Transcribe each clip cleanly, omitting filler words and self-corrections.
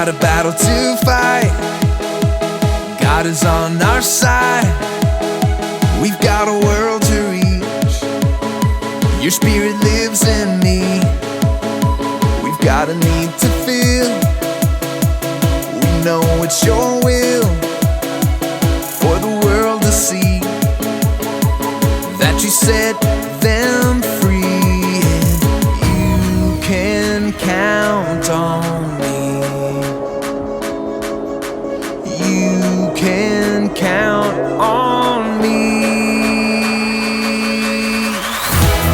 got a battle to fight. God is on our side. We've got a world to reach. Your spirit lives in me. We've got a need to feel. We know it's your will for the world to see, that you set them free. And you can count on me. You can count on me.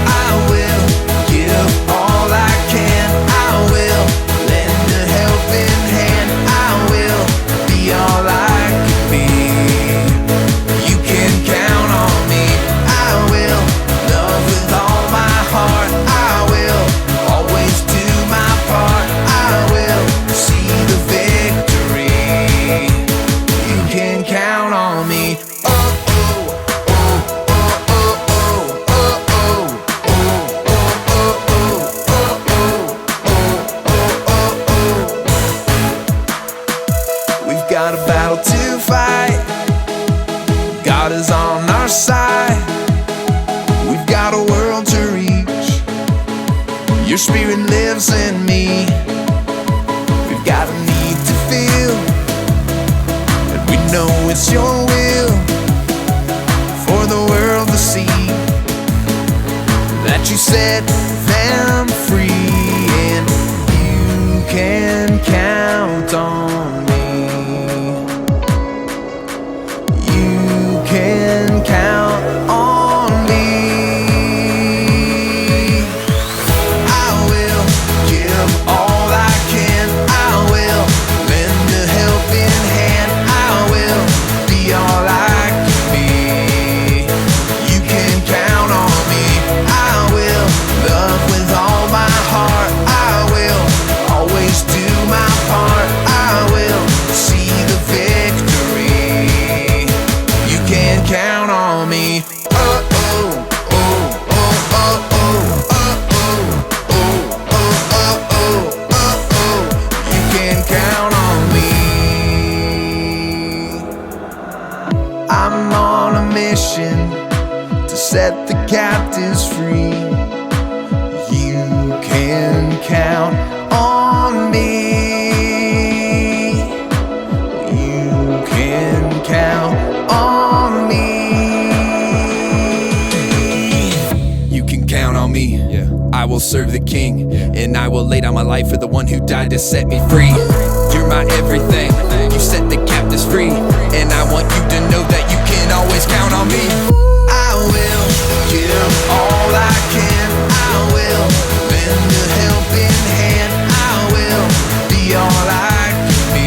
I will give all I can. I will lend a helping hand. I will be all I can be. You can count on me. I will love with all my heart. I will always do my part. I will see the victory. You can count on me. We've got a battle to fight. God is on our side. We've got a world to reach. Your spirit lives in me. We've got a need to feel, and we know it's your will for the world to see, that you set them free. And you can count on me. You can count on me. I will give all I can. I will lend a helping hand. I will be all I can be. You can count on me. I will love with all my heart. I will always do my part. I will see the victory. You can count on me. You can count on me. I'm on a mission to set the captives free. You can count on me. You can count on me. You can count on me. I will serve the King, and I will lay down my life for the one who died to set me free. You're my everything. You set the captives free, and I want you to know that you can always count on me. I will give all I can. I will lend a helping hand. I will be all I can be.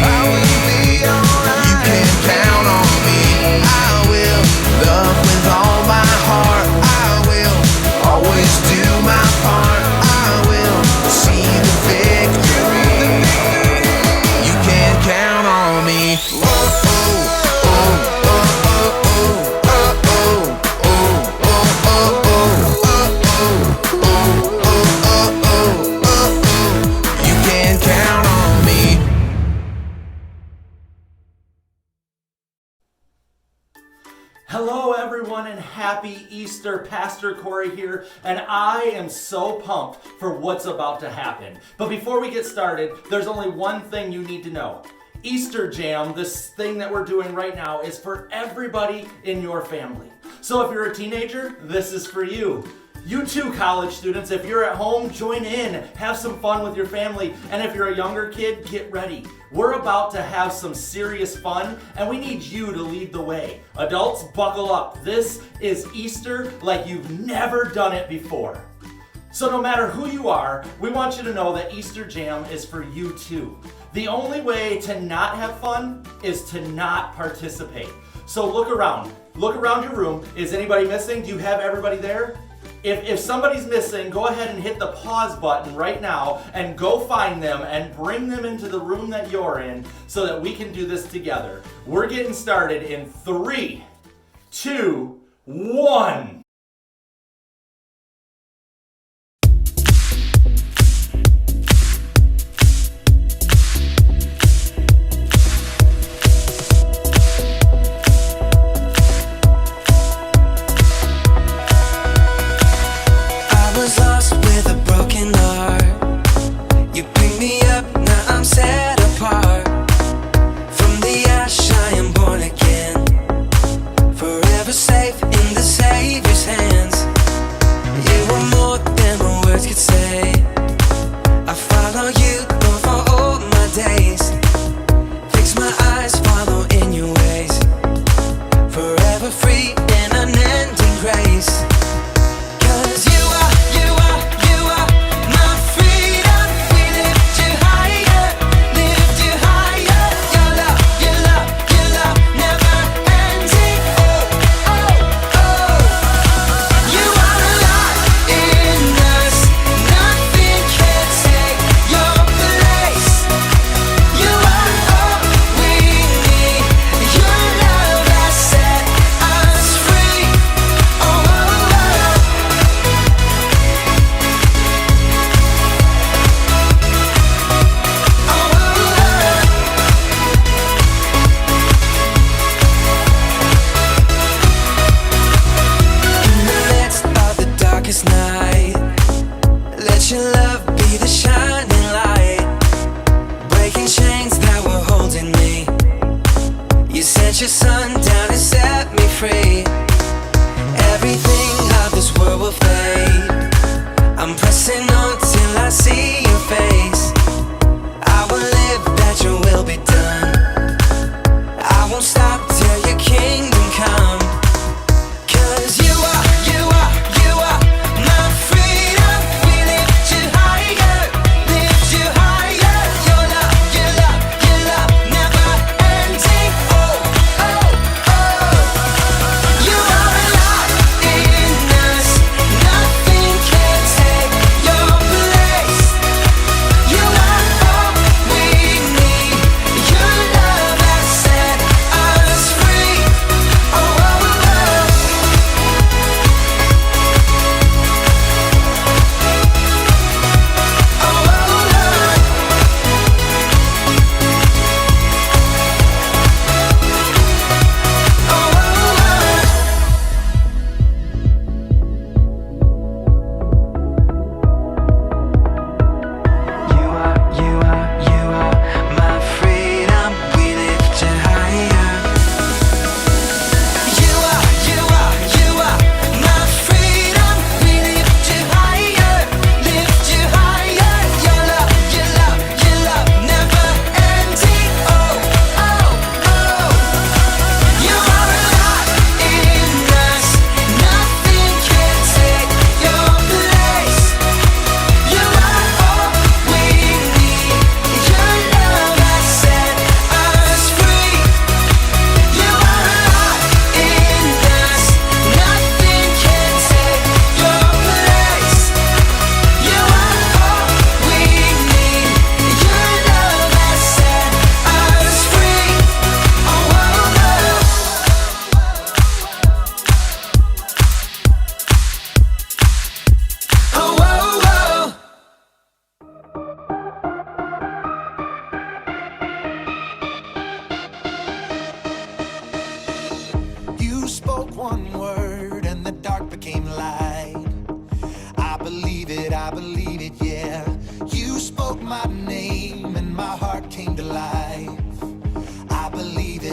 You can count on me. I will love with all my heart. I will always do my part. I will see the victory. You can count on me. You can count on me. Hello everyone and happy Easter. Pastor Corey here, and I am so pumped for what's about to happen. But before we get started, there's only one thing you need to know. Easter Jam, this thing that we're doing right now, is for everybody in your family. So if you're a teenager, this is for you. You too, college students, if you're at home, join in, have some fun with your family, and if you're a younger kid, get ready. We're about to have some serious fun, and we need you to lead the way. Adults, buckle up. This is Easter like you've never done it before. So no matter who you are, we want you to know that Easter Jam is for you too. The only way to not have fun is to not participate. So look around your room. Is anybody missing? Do you have everybody there? If somebody's missing, go ahead and hit the pause button right now and go find them and bring them into the room that you're in so that we can do this together. We're getting started in 3, 2, 1. forever safe in the Savior's hands. You are more than my words could say. I follow you, Lord, for all my days. Fix my eyes, follow in your ways. Forever free in unending grace. 'Cause you are my freedom. We lift you higher, lift you higher. Your love, your love, your love, never ending. Oh, oh, oh. You are alive in us. Nothing can take your place. You are all we need. Your love has set us free. Oh, oh, oh. In the midst of the darkest night, let your love be the shining light, breaking chains that were holding me. You sent your son down to set me free. Everything of this world will fade. I'm pressing on till I see your face. I will live that your will be done. I won't stop till your kingdom come. 'Cause you are my freedom. We lift you higher, lift you higher. Your love, your love, your love, never ending. Oh, oh, oh. You are alive in us. Nothing can take your place. You are all we need. Your love has set us free. Oh, oh, oh. You are my freedom. We lift you higher. You are my freedom. We lift you higher, lift you higher. Your love, your love, your love, never ending. Oh, oh, oh. You are alive in us. Nothing can take your place. You are all we need. Your love has set us free. You are alive in us. Nothing can take your place. You are all we need. Your love has set us free. Oh, oh, oh. Oh, oh, oh. You spoke one word and the dark became light. I believe it, yeah. You spoke my name and my heart came to life. I believe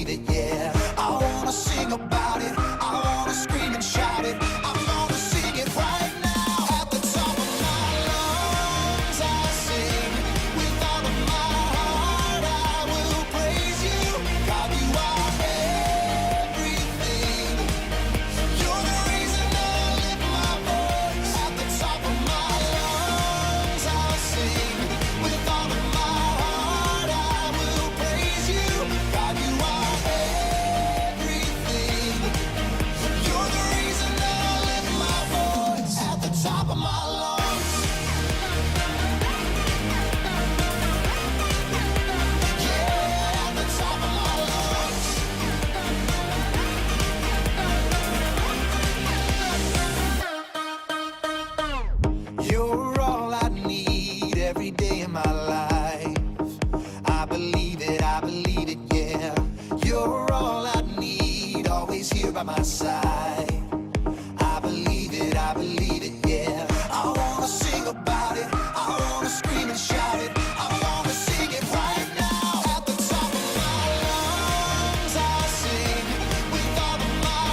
it, yeah. I wanna sing about it. I wanna scream and shout it. I'm gonna sing it right now. At the top of my lungs, I sing. With all of my heart, I will praise you. God, you are everything. You're the reason I lift my voice. At the top of my lungs, I'll sing. With all of my heart, I will praise you. God, you are everything. You're the reason I lift my voice. At the top of my lungs. Yeah, at the top of my lungs. You're all I need every day in my life. I believe it, yeah. You're all I need, always here by my side. I believe it, yeah. I wanna sing about it. I wanna scream and shout it. I wanna sing it right now. At the top of my lungs, I sing. With all of my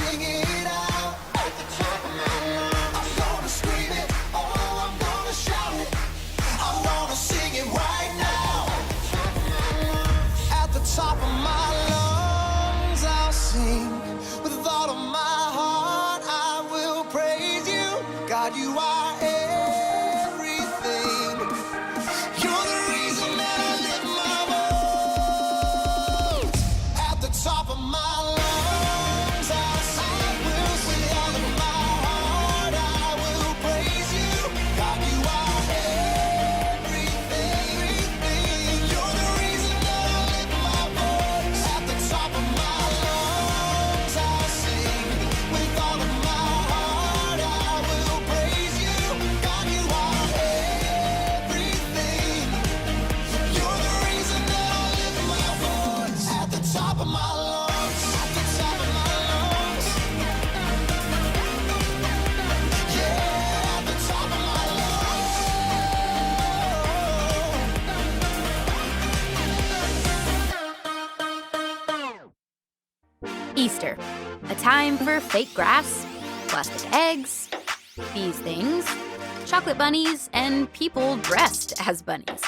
sing it out at the top of my lungs. I'm gonna scream it, oh, I'm gonna shout it. I wanna sing it right now. At the top of my lungs, I'll sing with all of my heart. I will praise you, God. You are everything. You're the reason that I lift my voice. At the top of my lungs, I'll sing with all of my heart. I will praise you, God. You are everything. You're the reason that I lift my voice. At the top of my lungs, I'll sing with all of my heart. I will praise you, God. You are everything. You're the reason that I lift my voice. At the top of my lungs, at the top of my lungs. Yeah, at the top of my lungs. Easter, a time for fake grass, plastic eggs, these things, chocolate bunnies, and people dressed as bunnies.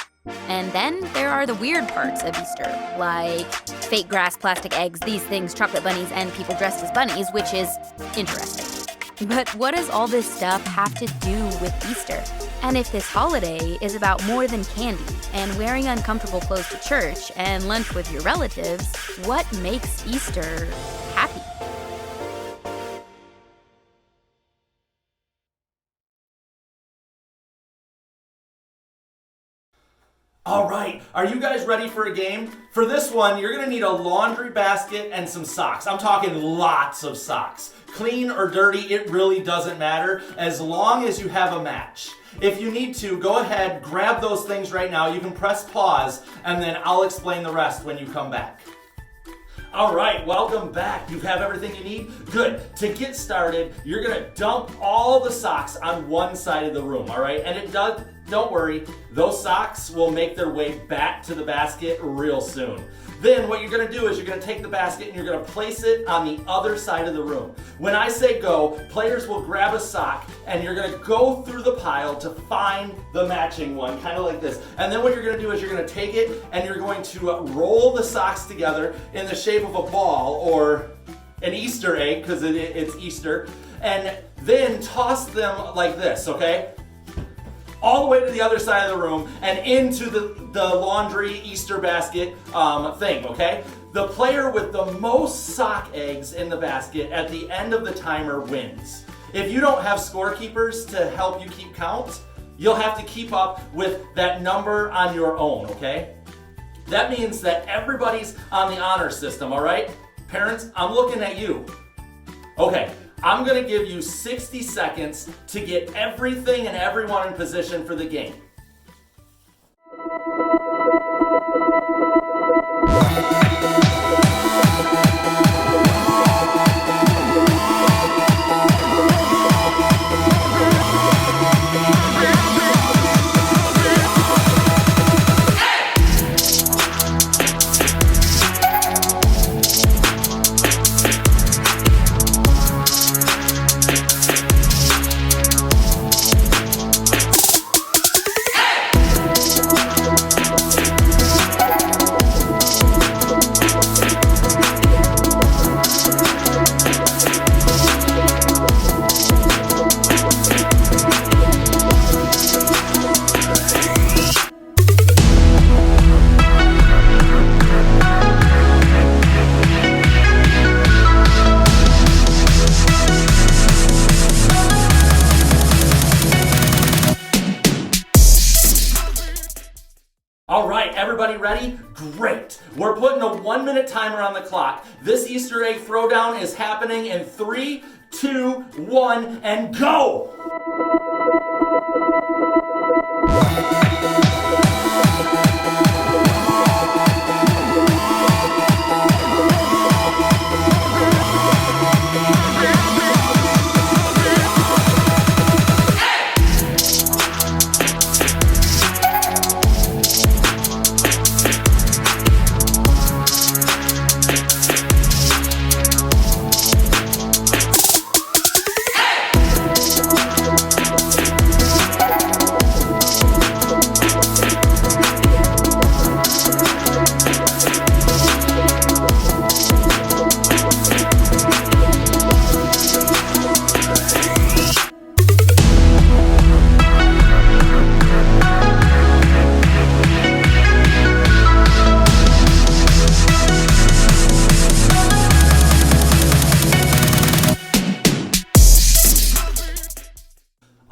And then there are the weird parts of Easter, like fake grass, plastic eggs, these things, chocolate bunnies, and people dressed as bunnies, which is interesting. But what does all this stuff have to do with Easter? And if this holiday is about more than candy and wearing uncomfortable clothes to church and lunch with your relatives, what makes Easter happy? All right, are you guys ready for a game? For this one, you're gonna need a laundry basket and some socks. I'm talking lots of socks. Clean or dirty, it really doesn't matter as long as you have a match. If you need to, go ahead, grab those things right now. You can press pause, and then I'll explain the rest when you come back. All right, welcome back. You have everything you need? Good. To get started, you're gonna dump all the socks on one side of the room, all right? And don't worry, those socks will make their way back to the basket real soon. Then what you're gonna do is you're gonna take the basket and you're gonna place it on the other side of the room. When I say go, players will grab a sock and you're gonna go through the pile to find the matching one, kind of like this. And then what you're gonna do is you're gonna take it and you're going to roll the socks together in the shape of a ball or an Easter egg, because it's Easter, and then toss them like this, okay? All the way to the other side of the room and into the laundry Easter basket thing, okay? The player with the most sock eggs in the basket at the end of the timer wins. If you don't have scorekeepers to help you keep count, you'll have to keep up with that number on your own, okay? That means that everybody's on the honor system, all right? Parents, I'm looking at you. Okay. I'm gonna give you 60 seconds to get everything and everyone in position for the game. All right, everybody ready? Great. We're putting a 1-minute timer on the clock. This Easter egg throwdown is happening in 3, 2, 1, and go!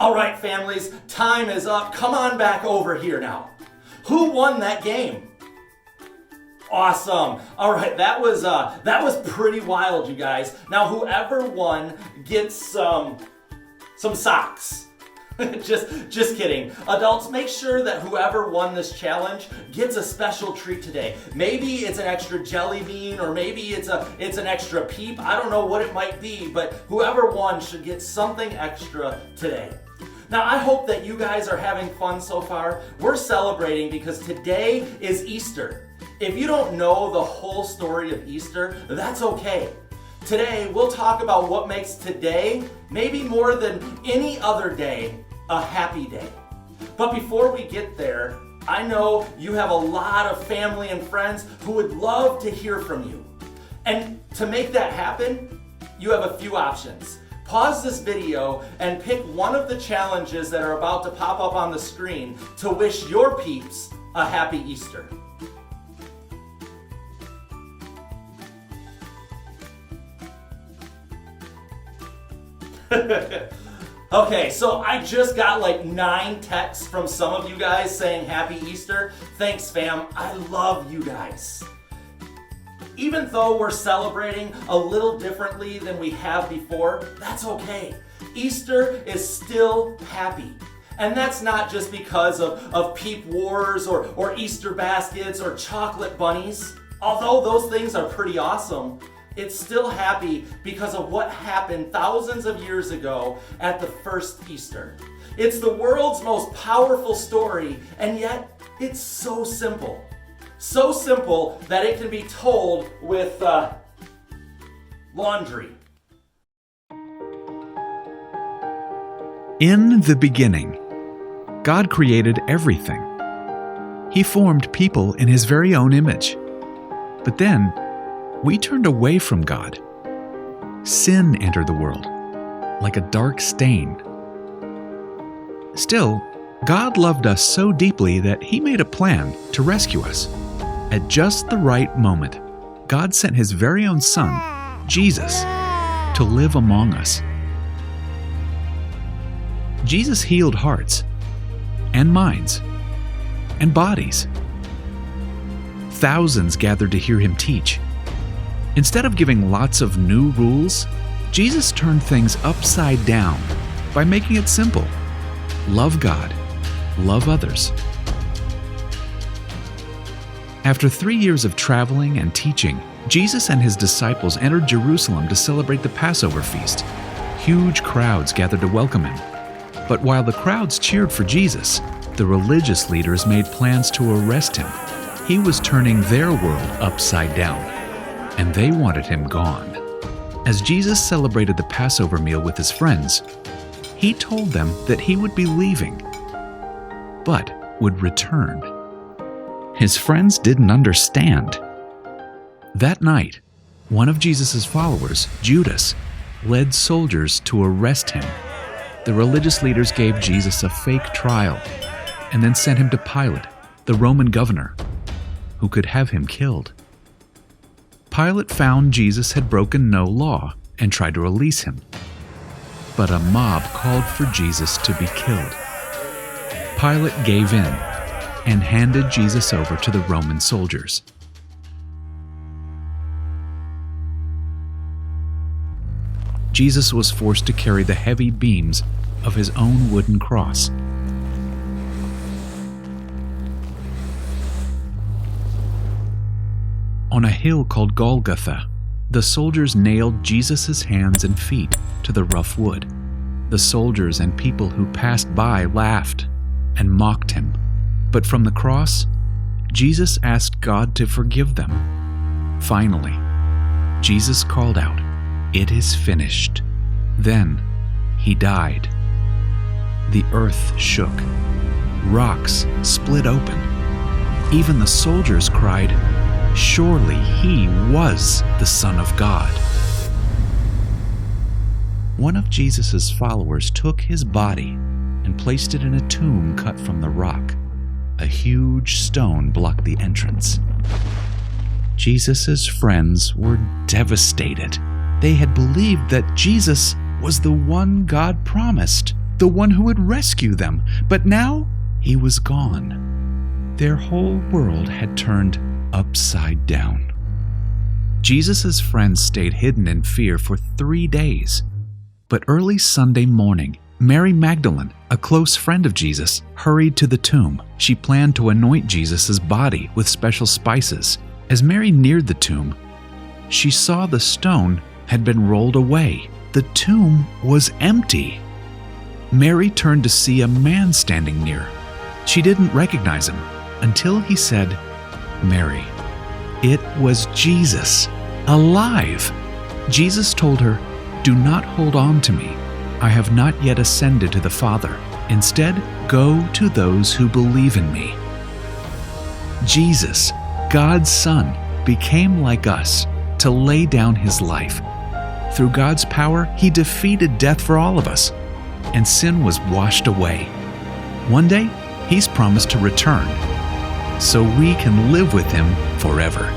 All right, families, time is up. Come on back over here now. Who won that game? Awesome. All right, that was pretty wild, you guys. Now, whoever won gets some socks. just kidding. Adults, make sure that whoever won this challenge gets a special treat today. Maybe it's an extra jelly bean, or maybe it's an extra peep. I don't know what it might be, but whoever won should get something extra today. Now, I hope that you guys are having fun so far. We're celebrating because today is Easter. If you don't know the whole story of Easter, that's okay. Today, we'll talk about what makes today, maybe more than any other day, a happy day. But before we get there, I know you have a lot of family and friends who would love to hear from you. And to make that happen, you have a few options. Pause this video and pick one of the challenges that are about to pop up on the screen to wish your peeps a happy Easter. Okay, so I just got like 9 texts from some of you guys saying Happy Easter. Thanks, fam. I love you guys. Even though we're celebrating a little differently than we have before, that's okay. Easter is still happy. And that's not just because of peep wars or Easter baskets or chocolate bunnies. Although those things are pretty awesome, it's still happy because of what happened thousands of years ago at the first Easter. It's the world's most powerful story, and yet it's so simple. So simple that it can be told with laundry. In the beginning, God created everything. He formed people in His very own image. But then, we turned away from God. Sin entered the world, like a dark stain. Still, God loved us so deeply that He made a plan to rescue us. At just the right moment, God sent His very own Son, Jesus, to live among us. Jesus healed hearts, and minds, and bodies. Thousands gathered to hear Him teach. Instead of giving lots of new rules, Jesus turned things upside down by making it simple. Love God, love others. After 3 years of traveling and teaching, Jesus and His disciples entered Jerusalem to celebrate the Passover feast. Huge crowds gathered to welcome Him. But while the crowds cheered for Jesus, the religious leaders made plans to arrest Him. He was turning their world upside down, and they wanted Him gone. As Jesus celebrated the Passover meal with His friends, He told them that He would be leaving, but would return. His friends didn't understand. That night, one of Jesus' followers, Judas, led soldiers to arrest Him. The religious leaders gave Jesus a fake trial and then sent Him to Pilate, the Roman governor, who could have Him killed. Pilate found Jesus had broken no law and tried to release Him. But a mob called for Jesus to be killed. Pilate gave in and handed Jesus over to the Roman soldiers. Jesus was forced to carry the heavy beams of His own wooden cross. On a hill called Golgotha, the soldiers nailed Jesus' hands and feet to the rough wood. The soldiers and people who passed by laughed and mocked Him. But from the cross, Jesus asked God to forgive them. Finally, Jesus called out, "It is finished." Then He died. The earth shook. Rocks split open. Even the soldiers cried, "Surely He was the Son of God." One of Jesus' followers took His body and placed it in a tomb cut from the rock. A huge stone blocked the entrance. Jesus' friends were devastated. They had believed that Jesus was the one God promised, the one who would rescue them, but now he was gone. Their whole world had turned upside down. Jesus' friends stayed hidden in fear for 3 days. But early Sunday morning, Mary Magdalene, a close friend of Jesus, hurried to the tomb. She planned to anoint Jesus' body with special spices. As Mary neared the tomb, she saw the stone had been rolled away. The tomb was empty. Mary turned to see a man standing near. She didn't recognize him until he said, "Mary." It was Jesus, alive. Jesus told her, "Do not hold on to me. I have not yet ascended to the Father. Instead, go to those who believe in me." Jesus, God's Son, became like us to lay down his life. Through God's power, he defeated death for all of us, and sin was washed away. One day, he's promised to return, so we can live with him forever.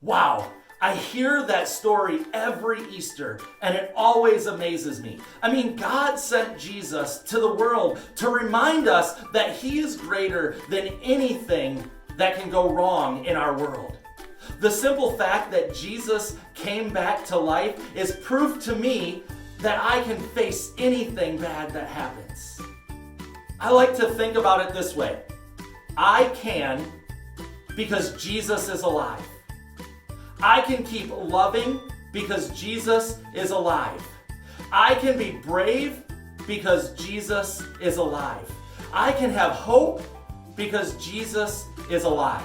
Wow, I hear that story every Easter, and it always amazes me. I mean, God sent Jesus to the world to remind us that he is greater than anything that can go wrong in our world. The simple fact that Jesus came back to life is proof to me that I can face anything bad that happens. I like to think about it this way. I can because Jesus is alive. I can keep loving because Jesus is alive. I can be brave because Jesus is alive. I can have hope because Jesus is alive.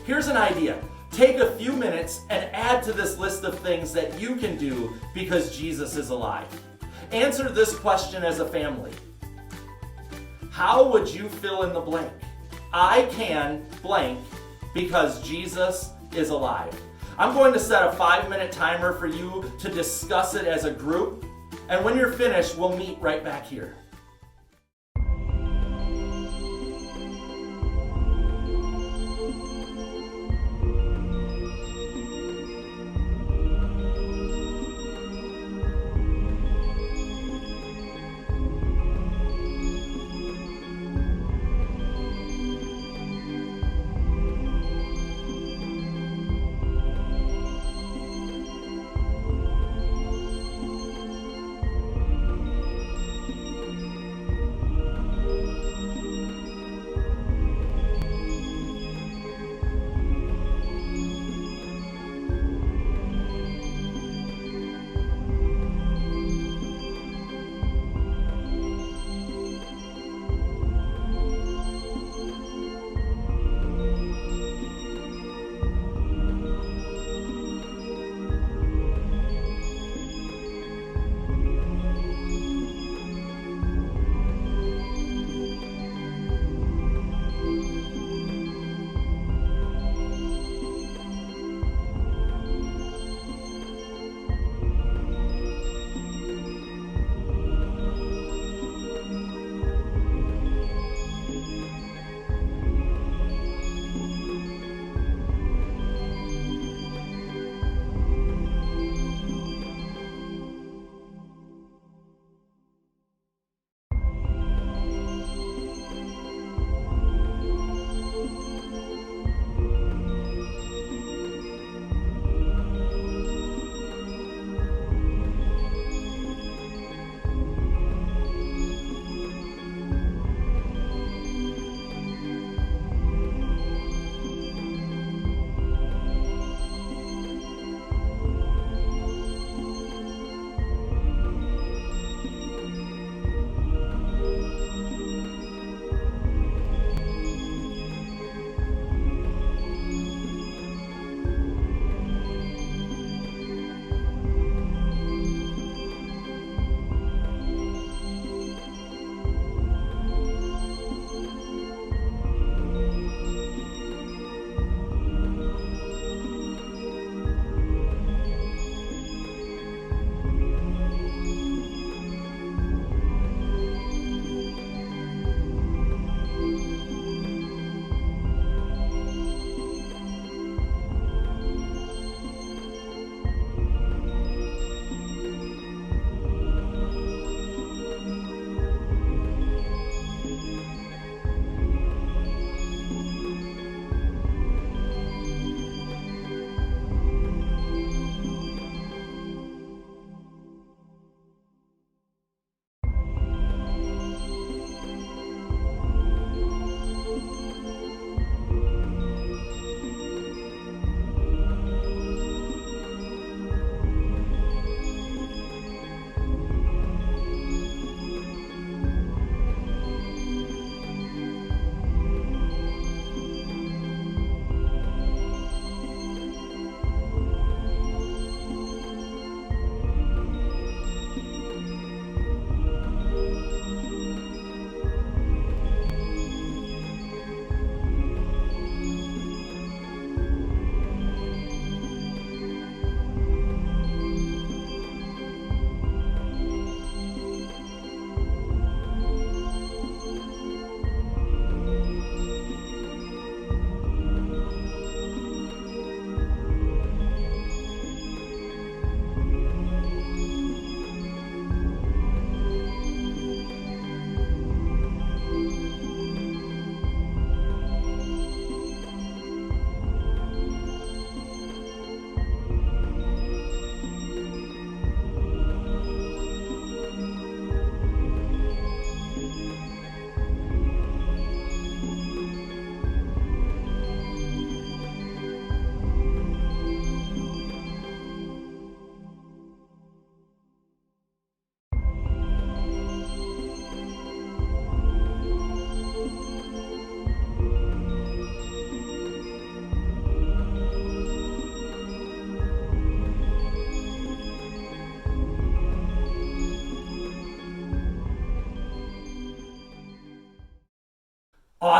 Here's an idea. Take a few minutes and add to this list of things that you can do because Jesus is alive. Answer this question as a family. How would you fill in the blank? I can blank because Jesus is alive. I'm going to set a 5-minute timer for you to discuss it as a group, and when you're finished, we'll meet right back here.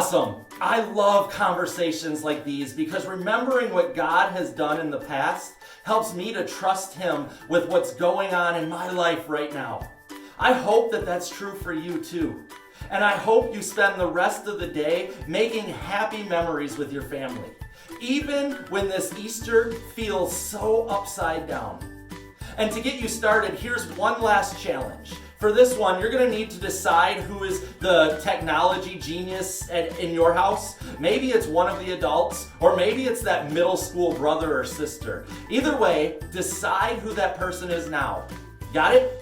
Awesome. I love conversations like these because remembering what God has done in the past helps me to trust Him with what's going on in my life right now. I hope that that's true for you too. And I hope you spend the rest of the day making happy memories with your family, even when this Easter feels so upside down. And to get you started, here's one last challenge. For this one, you're going to need to decide who is the technology genius in your house. Maybe it's one of the adults, or maybe it's that middle school brother or sister. Either way, decide who that person is now. Got it?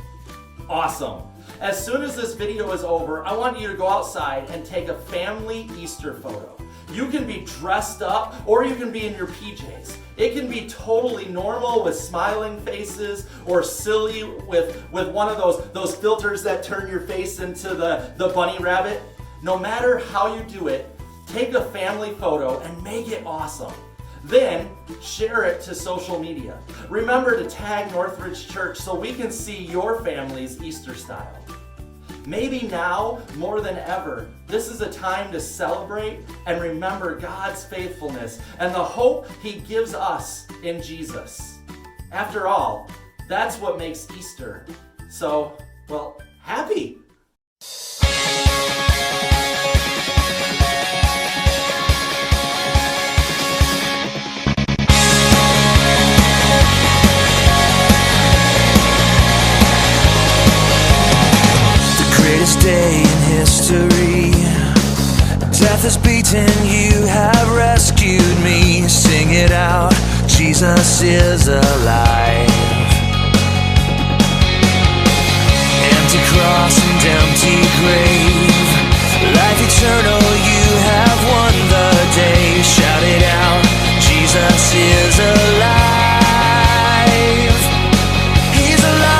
Awesome. As soon as this video is over, I want you to go outside and take a family Easter photo. You can be dressed up or you can be in your PJs. It can be totally normal with smiling faces or silly with one of those filters that turn your face into the bunny rabbit. No matter how you do it, take a family photo and make it awesome. Then share it to social media. Remember to tag Northridge Church so we can see your family's Easter style. Maybe now, more than ever, this is a time to celebrate and remember God's faithfulness and the hope He gives us in Jesus. After all, that's what makes Easter so, well, happy. Greatest day in history. Death has beaten, you have rescued me. Sing it out, Jesus is alive. Empty cross and empty grave, life eternal, you have won the day. Shout it out, Jesus is alive. He's alive.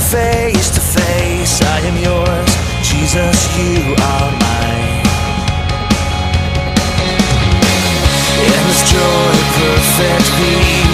Face to face, I am yours, Jesus, you are mine. Endless joy, perfect peace.